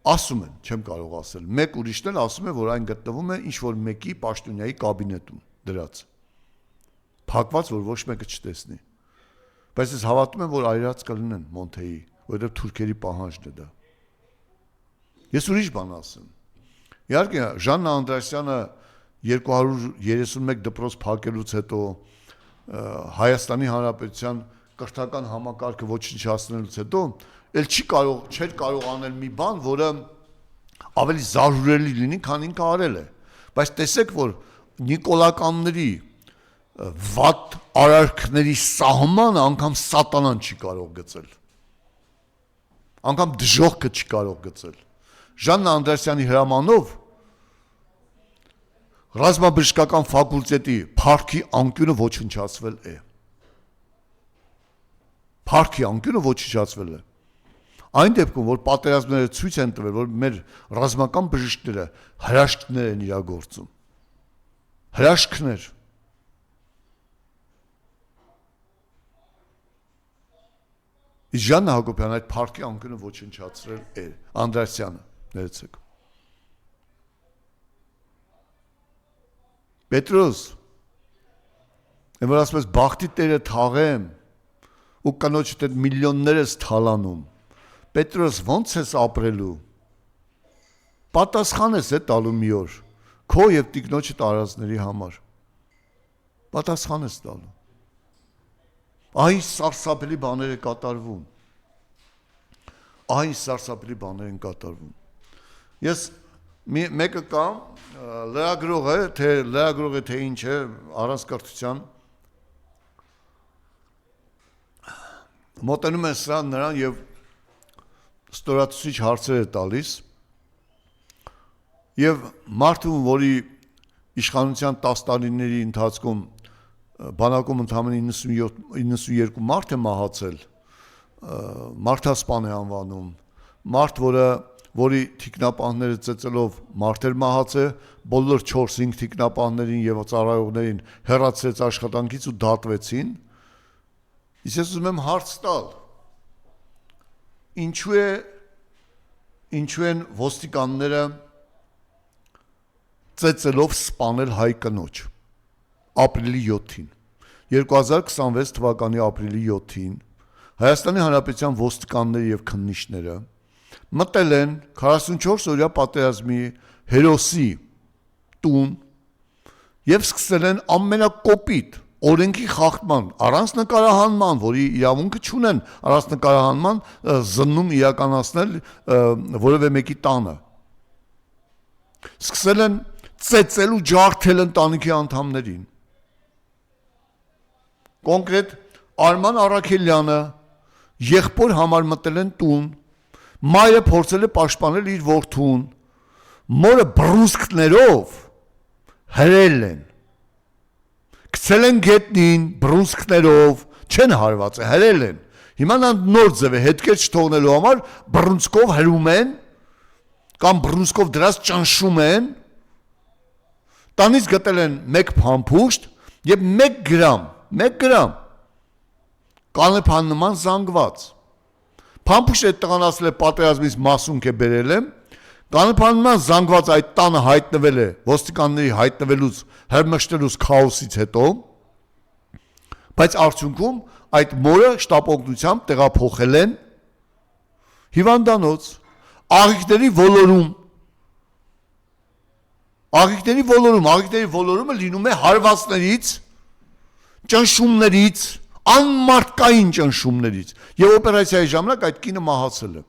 ասում են, չեմ կարող ասել։ Մեկ ուրիշն էլ ասում է, որ այն գտնվում է ինչ-որ մեկի պաշտոնյայի կաբինետում դրած։ Փակված, որ ոչ մեկը չտեսնի։ Բայց ես հավատում եմ, որ այրած կլինեն Մոնթեի, որովհետև թուրքերի պահանջն է դա։ Ես ուրիշ բան ասեմ։ Իհարկե Ժաննա Անդրեասյանը 231 դպրոց փակելուց հետո Հայաստանի Հանրապետության կրթական համակարգը ոչնչացնելուց հետո չէր կարող անել մի բան, որը ավելի զարհուրելի լինի, քան ինքը արել է։ Բայց տեսեք, որ նիկոլականների վատ արարքների սահմանը անգամ սատանան չի կարող գծել։ Անգամ դժոխքը չի կարող գծել։ Ժաննա Անդրեասյանի հրամանով ռազմաբժշկական ֆակուլտետի փառքի անկյունը ոչնչացվել է։ Փառքի անկյունը ոչնչացվել է։ Այն դեպքում, որ պատերազմները ցույց են տվել, որ մեր ռազմական բժիշկները հրաշքներ են իրագործում։ Հրաշքներ։ Իսկ Ժաննա Հակոբյանը այդ փառքի անկյունը ոչնչացրել է, Անդրեասյանը, ներեցեք։ Պետրոս, որ ասում ես բախտի տերը թաղեմ, ու կնոջդ այդ միլիոններ ես թալանում, Պետրոս ոնց ես ապրելու, պատասխան ես տալու մի օր, քո և տիկնոջդ արածների համար, պատասխան ես տալու, այն սարսափելի բաներ է կատարվում, այն սարսափելի բաներ են կատարվում, ես մեկը կա, լրագրող է, թե ինչ է, առանց կրթության, մոտենում են սրան նրան և ստորացուցիչ հարցեր է տալիս և մարդում, որի իշխանության 10 տարիների ընթացքում բանակում ընդամենը 92 մարդ է մահացել, մարդասպան է անվանում, մարդ, որի թիկնապահները ծեծելով մարդ էր մահացել, բոլոր 4-5 թիկնապահներին և ծառայողներին հեռացրեց աշխատանքից ու դատվեցին, իսկ ես ուզում եմ հարց տալ, ինչու են ոստիկանները ծեծելով սպանել հայ կնոջ ապրիլի 7-ին, 2026 թվականի ապրիլի 7-ին Հայաստանի Հանրապետության ոստիկանները և քննիչները մտել են 44 օրյա պատերազմի հերոսի տուն և սկսել են ամենակոպիտ օրենքի խախտման, առանց նկարահանման, որի իրավունքը չունեն առանց նկարահանման զննում իրականացնել որևէ մեկի տանը։ Սկսել են ծեծել ու ջարդել ընտանիքի անդամներին։ Կոնկրետ Արման Առաքելյանը եղբոր համար մտել են տուն, մայրը փորձել է պաշտպանել իր որդուն, մորը բռունցքներով հրել են, գցել են գետնին, բռունցքներով, չեն հարված է, հրել են, հիմա նա նոր ձև է, հետքեր չթողնելու համար բռունցքով հրում են, կամ բռունցքով դրած ճնշում են, տանից գտել են մեկ փամփուշտ և 1 գրամ կանեփան նման զանգված, փամփուշտը տղան ասել է պատերազմից մասունք է բերել եմ, կանեփան նման զանգված այդ տանը հայտնվել է, ոստիկանների հայտնվելուց, հրմշտելուց քաոսից հետո, բայց արդյունքում այդ մորը շտապօգնությամբ տեղափոխել են հիվանդանոց, աղիքների ոլորումը լինում է հարվածներից, ճնշումներից, անմարդկային ճնշումներից և օպերացիայի ժամանակ այդ կինը մահացել է։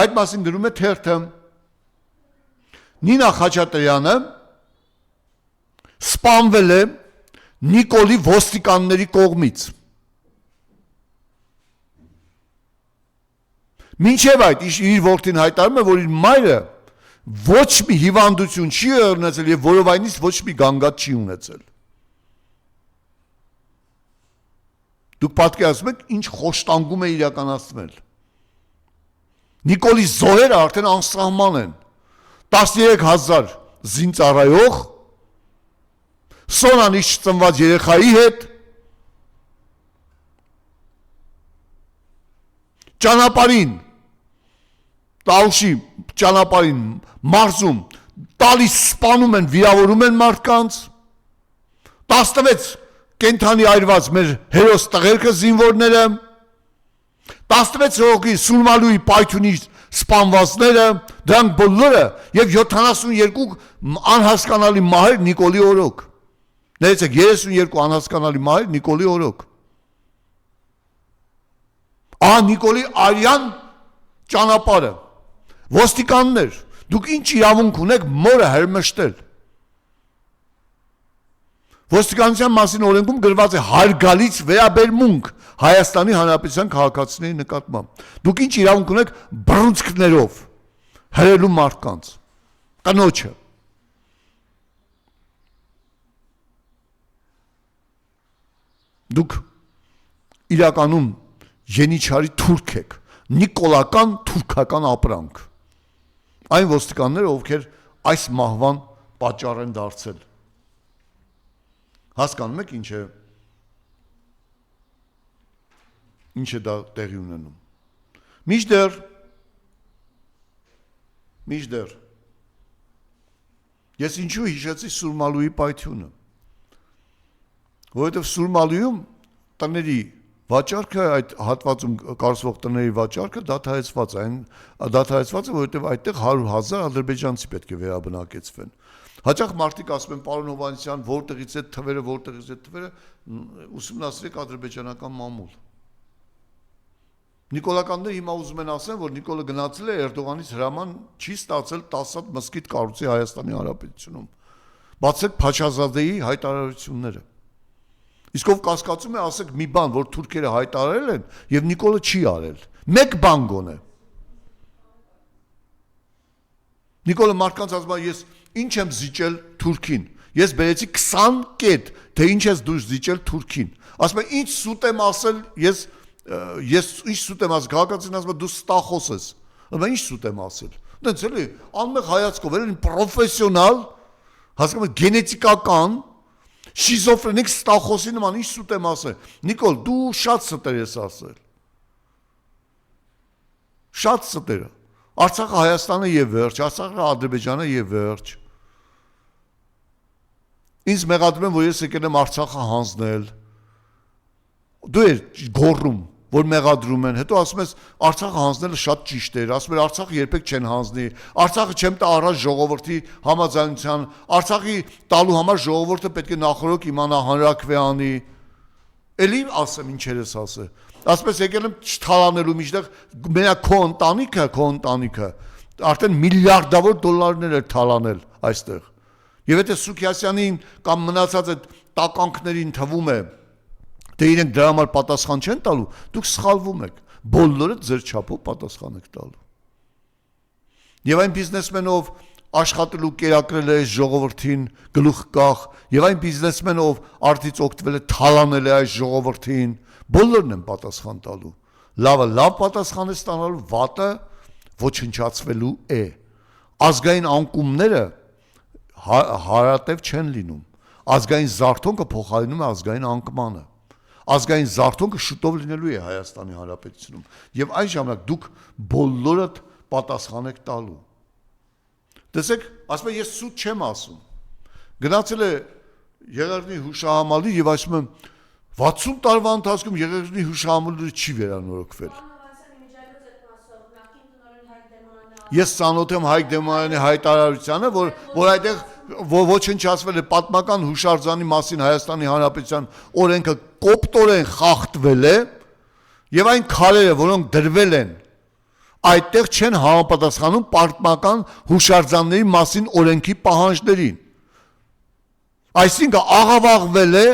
Այդ մասին գրում է թերթը, Նինա Խաչատրյանը սպանվել է Նիկոլի ոստիկանների կողմից։ Մինչև այդ իր որդին հայտարարում է, որ իր մայրը ոչ մի հիվանդություն չի ունեցել և որովայնից ոչ մի գանգատ չի ունեցել։ Դուք պատկերացնում եք, ինչ խոշտանգում է իրականացվել։ Նիկոլի զոհերը արդեն անսահման են, 13,000 զինծառայող, Սոնանից ծնված երեխայի հետ, ճանապարհին, Տաուշի ճանապարհին, մարզում, տալիս սպանում են, վիրավորում են մարդկանց, 16 կենթանի այրված մեր հերոս տղերքը զինվորները, 16 հոգի Սուրմալուի պայթյունի սպանվածները, դրանք բոլորը և 72 անհասկանալի մահեր Նիկոլի օրոք։ Ներեցեք, 32 անհասկանալի մահեր Նիկոլի օրոք։ Ահա Նիկոլի Արյան ճանապարհը։ Ոստիկաններ, դուք ինչ իրավունք ունեք մորը հրմշտել։ Ոստիկանության մասին օրենքում գրված է հարգալից վերաբերմունք Հայաստանի Հանրապետության քաղաքացիների նկատմամբ։ Դուք ինչ իրավունք ունեք բռունցքներով հրելու մարդկանց, կնոջը։ Դուք իրականում Ենիչարի թուրք եք, նիկոլական թուրքական ապրանք։ Այն ոստիկանները, ովքեր այս մահվան պատճառ են դարձել։ Հասկանում եք ինչ է դա տեղի ունենում։ Մինչդեռ ես ինչու հիշեցի Սուրմալուի պայթյունը, որովհետև Սուրմալույում տների վաճառքը, այդ հատվածում կառուցվող տների վաճառքը դադարեցված է, որովհետև այդտեղ 100,000 ադրբեջանցի պետք է վերաբնակեցվեն։ Հաճախ մարդիկ ասում են, պարոն Հովհաննիսյան, որտեղից է թվերը, ուսումնասիրեք ադրբեջանական մամուլ։ Նիկոլականները հիմա ուզում են ասեն, որ Նիկոլը գնացել է Էրդողանից հրաման չի ստացել 10 հատ մզկիթ կառուցի Հայաստանի Հանրապետությունում։ Բացեք Փաչազադեի հայտարարությունները։ Իսկ ով կասկածում է, ասեք մի բան, որ թուրքերը հայտարարել են եւ Նիկոլը չի արել։ Մեկ բան գոնե։ Նիկոլը մարդկանց ասում է, ես ինչ եմ զիջել Թուրքին։ Ես բերեցի 20 կետ, թե ինչ ես դու զիջել Թուրքին։ Ասում է, ինչ սուտ եմ ասել, ես ինչ սուտ եմ ասել, քաղաքացին ասում է, դու ստախոս ես։ Ասում է, ինչ սուտ եմ ասել։ Դենց էլի, անմեղ հայացքով, էլի պրոֆեսիոնալ, հասկանում եք, գենետիկական, շիզոֆրենիկ ստախոսի նման ինչ սուտ եմ ասել։ Նիկոլ, դու շատ ստեր ես ասել։ Շատ ստերը։ Արցախը Հայաստանը եւ վերջ, Արցախը Ադրբեջանը եւ վերջ։ Ինձ մեղադրում են, որ ես եկել եմ Արցախը հանձնել։ Դու ես գոռում, որ մեղադրում են, հետո ասում ես Արցախը հանձնելը շատ ճիշտ էր, ասում են Արցախը երբեք չեն հանձնի, Արցախը չեմ տա առաջ ժողովրդի համաձայնության, Արցախի տալու համար ժողովուրդը պետք է նախորդ իմանա հանրակրվե անի։ Էլի ասեմ ինչեր ես ասել։ Ասպես եկել եմ չթալանելու միջտեղ մենակ քո ընտանիքը արդեն միլիարդավոր դոլարներ էր թալանել այստեղ։ Եվ եթե Սուքիասյանին կամ մնացած այդ տականքներին թվում է, թե իրենք դրա համար պատասխան չեն տալու, դուք սխալվում եք, բոլորը ձեր չափով պատասխան եք տալու։ Եվ այն բիզնեսմենով աշխատելու կերակրել է այս ժողովրդին գլուխ կախ, եւ այն բիզնեսմենով արդից օգտվել է թալանել է այս ժողովրդին, բոլորն են պատասխան տալու։ Լավը լավ պատասխան է ստանալու, վատը ոչնչացվելու է։ Ազգային անկումները հարատև չեն լինում։ Ազգային զարթոնքը փոխարինում է ազգային անկմանը։ Ազգային զարթոնքը շուտով լինելու է Հայաստանի Հանրապետությունում։ Եվ այն ժամանակ դուք բոլորդ պատասխան եք տալու։ Տեսեք, ասում եմ, ես սուտ չեմ ասում։ Գնացել է Եղեռնի հուշահամալիր եւ ասում եմ 60 տարվա ընթացքում Եղեռնի հուշահամալիրը չի վերանորոգվել։ Ես ծանոթ եմ Հայկ Դեմանյանի հայտարարությանը, որ այդտեղ ոչնչացվել է պատմական հուշարձանի մասին Հայաստանի Հանրապետության օրենքը կոպտորեն խախտվել է եւ այն քարերը, որոնք դրվել են, այդտեղ չեն համապատասխանում պատմական հուշարձանների մասին օրենքի պահանջներին։ Այսինքն աղավաղվել է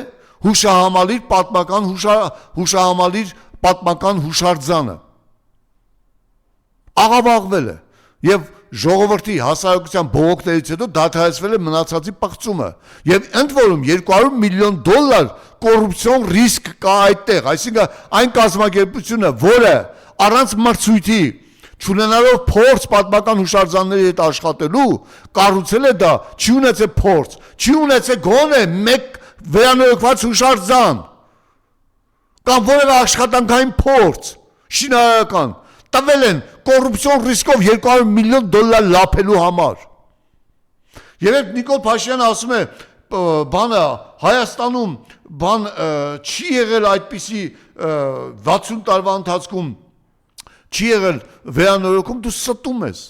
հուշահամալիր պատմական հուշարձանը։ Աղավաղվել է եւ ժողովրդի հասարակության բողոքներից հետո դադարեցվել է մնացածի պղծումը եւ ընդ որում $200 միլիոն կոռուպցիոն ռիսկ կա այդտեղ, այսինքն այն կազմակերպությունը, որը առանց մրցույթի չունենալով փորձ պատմական հուշարձանների հետ աշխատելու, կառուցել է դա, չի ունեցել փորձ, չի ունեցել գոնե մեկ վերանորոգված հուշարձան կամ որևէ աշխատանքային փորձ, շինարարական, տվել են կոռուպցիոն ռիսկով $200 միլիոն լափելու համար։ Եվ երբ Նիկոլ Փաշինյանը ասում է, բանը Հայաստանում բան չի եղել այդպիսի 60 տարվա ընթացքում չի եղել վերանորոգում, դու ստում ես։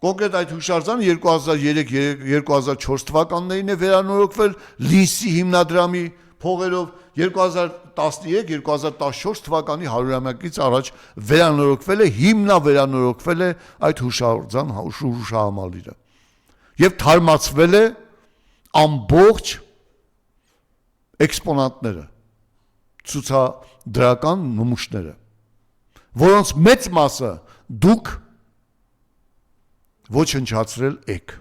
Կոնկրետ այդ հուշարձանը 2003-2004 թվականներին է վերանորոգվել Լինսի հիմնադրամի փողերով 2013-2014 թվականի 100-ամյակից առաջ վերանորոգվել է, հիմնավերանորոգվել է այդ հուշահամալիրը եւ թարմացվել է ամբողջ էքսպոնատները, ցուցադրական նմուշները, որոնց մեծ մասը դուք ոչնչացրել եք։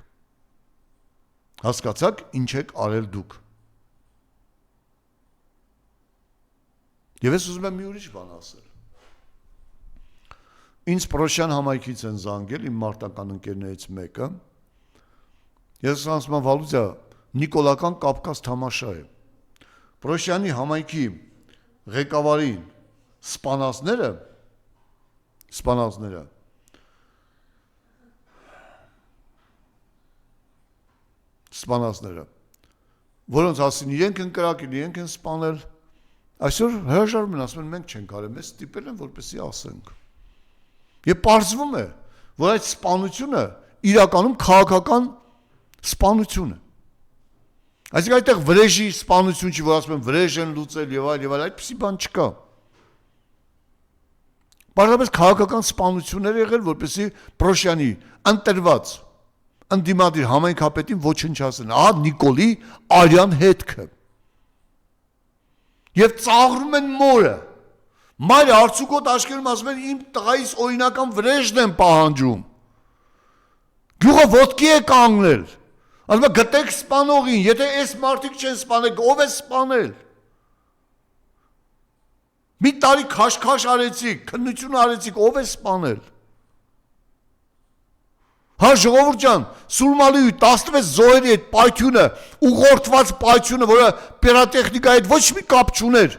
Հասկացաք, ինչ եք արել դուք։ Եվ ես ուզում եմ մի ուրիշ բան ասել։ Ինձ Պրոշյան համայնքից են զանգել իմ մարտական ընկերներից մեկը։ Ես ասում եմ Վալուձա, Նիկոլական Կապկաց թամաշա է։ Պրոշյանի համայնքի ղեկավարին սպանածները որոնց ասին իրենք են կրակել, իրենք են սպանել, այսօր հրաժարվում են, ասում են մենք չենք արել, մեզ ստիպել են որպեսզի ասենք։ Եվ պարզվում է, որ այդ սպանությունը իրականում քաղաքական սպանություն է։ Այսինքն այդտեղ վրեժի սպանություն չի, որ ասում են վրեժ են լուծել եւ այլ, այդպիսի բան չկա։ Պարզապես քաղաքական սպանություններ եղել, որպեսզի Պրոշյանի ընտրված ընդդիմադիր համայնքապետին ոչնչացնեն, ահա Նիկոլի արյան հետքը։ Եվ ծաղրում են մորը։ Մայրը արցուկոտ աչքերում ասում են իմ տղայիս օրինական վրեժն են պահանջում։ Գյուղը ոտքի է կանգնել։ Ասում է գտեք սպանողին, եթե այս մարդիկ չեն սպանել, ով է սպանել։ Մի տարի քաշքաշ արեցիք, քննություն արեցիք, ով է սպանել։ Հա ժողովուրդ ջան, Սուրմալիի 16 զոհերի այդ պայթյունը, ուղղորդված պայթյունը, որը պիրոտեխնիկայի հետ ոչ մի կապ չուներ,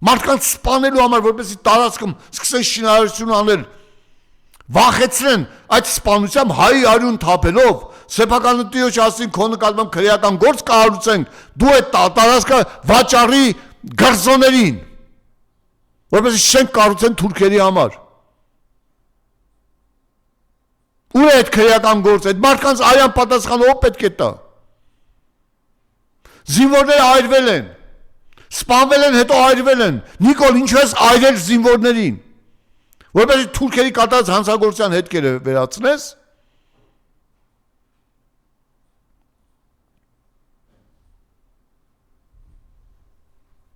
մարդկանց սպանելու համար, որպեսզի տարածքում սկսեն շինարարություն անել, վախեցրեն այդ սպանությամբ հայի արյուն թափելով, սեփական ընտիրոջ ասին քո նկատմամբ քրեական գործ կհարուցենք, դու այդ տարածքը վաճառի գերզոներին, որպեսզի շենք կառուցեն թուրքերի համար։ Ուր է այդ քրեական գործը, այդ մարդկանց արյան պատասխանը ով պետք է տա։ Զինվորները այրվել են, սպանվել են, հետո այրվել են։ Նիկոլ, ինչու ես այրել զինվորներին, որպեսզի թուրքերի կատարած հանցագործության հետքերը վերացնես։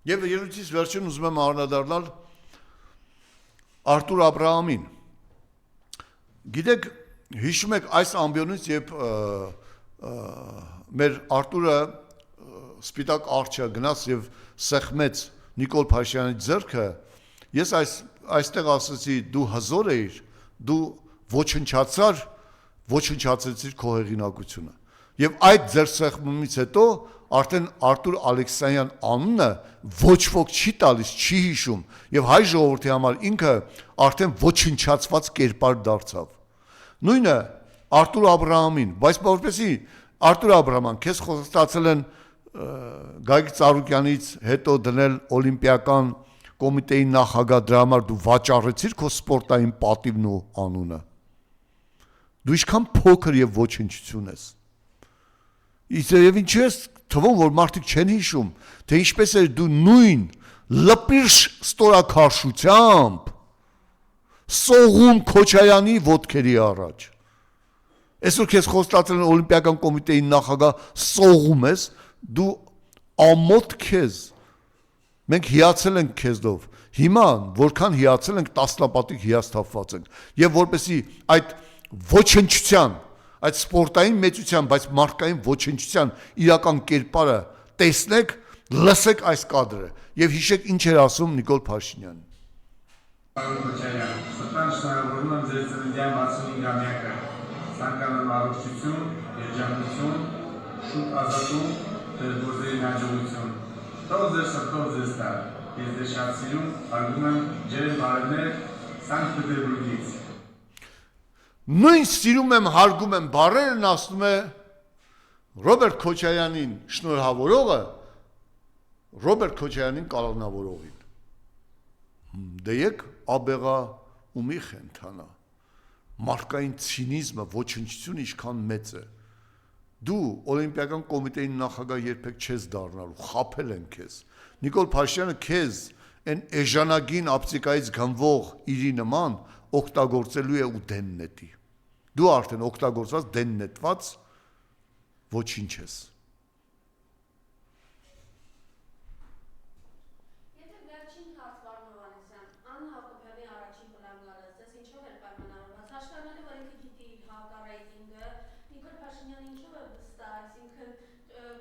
Եվ երրորդից վերջին ուզում եմ անդրադառնալ Արտուր Աբրահամին։ Գիտեք, հիշում եք այս ամբիոնից, երբ մեր Արտուրը սպիտակ արջը գնաց եւ սեղմեց Նիկոլ Փաշինյանի ձեռքը, ես այստեղ ասացի դու հզոր էիր, դու ոչնչացրեցիր քո հեղինակությունը։ Եվ այդ ձեռ սեղմումից հետո արդեն Արտուր Ալեքսանյան անունը ոչ ոք չի տալիս, չի հիշում, եւ հայ ժողովրդի համար ինքը արդեն ոչնչացված կերպար դարձավ։ Նույնը Արտուր Աբրահամին, բայց որպեսզի Արտուր Աբրահաման, քեզ խոստացել են Գագիկ Ծառուկյանից հետո դնել օլիմպիական կոմիտեի նախագահ, դրա համար դու վաճառեցիր քո սպորտային պատիվն ու անունը։ Դու ինչքան փոքր եւ ոչնչություն ես։ Իսկ ինչու ես թվում, որ մարդիկ չեն հիշում, թե ինչպես էր դու նույն լպիրշ ստորաքարշությամբ սողում Քոչարյանի ոտքերի առաջ։ Այսօր քեզ խոստացել են օլիմպիական կոմիտեի նախագահ, սողում ես, դու ամոթ քեզ։ Մենք հիացել ենք քեզով։ Հիմա որքան հիացել ենք, տասնապատիկ հիասթափված ենք։ Եվ որպեսզի այդ ոչնչության, այդ սպորտային մեծության, բայց մարդկային ոչնչության իրական կերպարը տեսնեք, լսեք այս կադրը եւ հիշեք ինչ էր ասում Նիկոլ Փաշինյանը։ Սրտան շնորհավորում եմ ձեր ծննդյան 65-ամյակը, ցանկանում առողջություն, երջանկություն, շուտ ազատում, ձեր գործերի հաջողություն։ Թող ձեր սրտով ձեզ տա, ես ձեզ շատ սիրում, հարգում եմ, ջերմ բարևներ Սանկտ Պետերբուրգից։ Նույն սիրում եմ, հարգում եմ բառերն ասում է Ռոբերտ Քոչարյանին շնորհավորողը Ռոբերտ Քոչարյանին կալանավորողին։ Դե եկ աբեղա ումի խենթանա, մարդկային ցինիզմը, ոչնչությունը ինչքան մեծ է, Դու Օլիմպիական կոմիտեի նախագահ երբեք չես դառնալու, խաբել են քեզ։ Նիկոլ Փաշինյանը քեզ այն էժանագին ապտիկայից գնվող իրի նման օգտագործելու է ու դեն նետի։ Դու արդեն օգտագործված դեն նետված ոչինչ ես։ Եթե վերջին հարց պարոն Հովհաննիսյան, Աննա Հակոբյանի առաջին պլան գալիս, դες ինչով էր պայմանավորված, հաշվառնալով որ ինքը գիտի իր հակառայտինգը, Նիկոլ Փաշինյանը ինչով է վստահ, այսինքն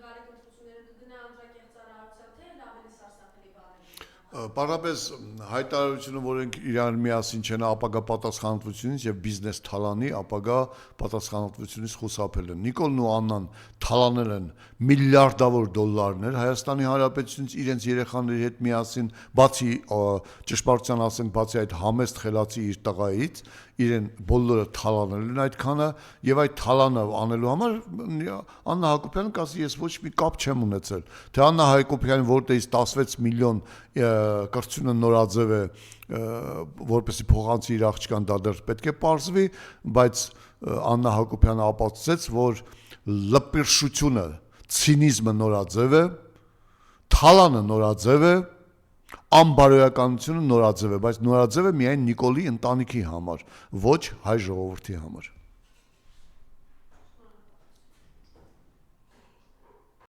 գալիք ընտրությունները կգնա անդրակեղծարարությամբ, թե ավելի սարսափելի բաներ։ Պարզապես հայտարարությունը, որ ենք իրար միասին չեն ապագա պատասխանատվությունից եւ բիզնես թալանի ապագա պատասխանատվությունից խուսափել են։ Նիկոլն ու Աննան թալանել են միլիարդավոր դոլարներ Հայաստանի Հանրապետությունից իրենց երեխաների հետ միասին, բացի ճշմարտության ասենք, բացի այդ համեստ խելացի իր տղայից, իրեն բոլորը թալանել են այդքանը եւ այդ թալանը անելու համար Աննա Հակոբյանը կասի ես ոչ մի կապ չեմ ունեցել թե Աննա Հակոբյանը որտեղից 16 միլիոն կրթությունը նորաձև է որպեսի փոխանցի իր աղջկան դա դեռ պետք է պարզվի բայց Աննա Հակոբյանը ապացուցեց որ լպիրշությունը ցինիզմը նորաձև է թալանը նորաձև է անբարոյականությունը նորաձև է բայց նորաձև է միայն Նիկոլի ընտանիքի համար ոչ հայ ժողովրդի համար